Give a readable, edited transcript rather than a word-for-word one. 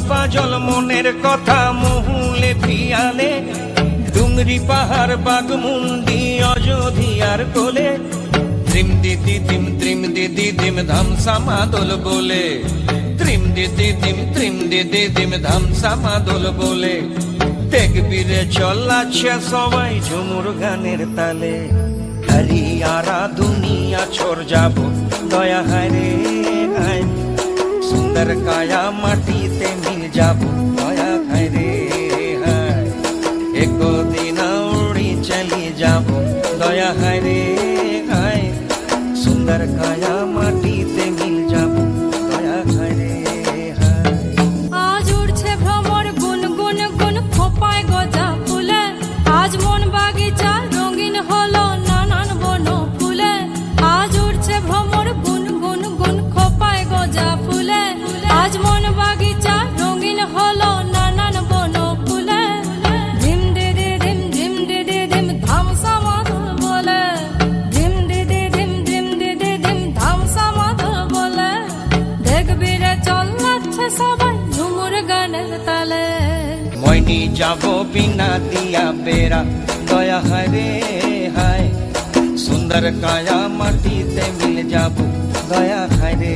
Puzzle মনের কথা মহুলে পিয়ালে, ডুংরি পাহাড় বাগমুন্ডি অযোধিয়ার কোলে, ত্রিম দিদি দিম ধামসা মাদল বলে, ত্রিম দিদি দিম ধামসা মাদল বলে, দেখবি রে চলাচ্ছে সবাই ঝুমুর গানের তালে। হরিয়ারা দুনিয়া ছোর যাব দয়া হায় রে হায়, সুন্দর কায়া মাটিতে মিল যাব দয়া হায় রে হায়, একদিন উড়ি চলি যাব দয়া হায় রে হায়, সুন্দর কায়া মাটিতে মিল যাব দয়া হায় রে হায়। আজ উড়ছে ভ্রমর গুন গুন গুন খোপায় গজা ফুলে, আজ মন বাগিচা রঙিন হলো নানান বন ফুলে, আজ উড়ছে ভ্রমর গুন গুন গুন খোপায় গজা ফুলে, আজ মন বাগিচা রঙিন হলো নানান বন ফুলে, ধিম দিদি ধিম ধামসা মাদল বলে, ধিম দিদি ধিম ধামসা মাদল বলে, দেখবি রে চলাচ্ছে সবাই ঝুমুর গানের তালে। মইনি যাব বিনা দিয়া বেড়া দয়া হায় রে হায়, সুন্দর কায়া মাটিতে মিল যাব দয়া হায় রে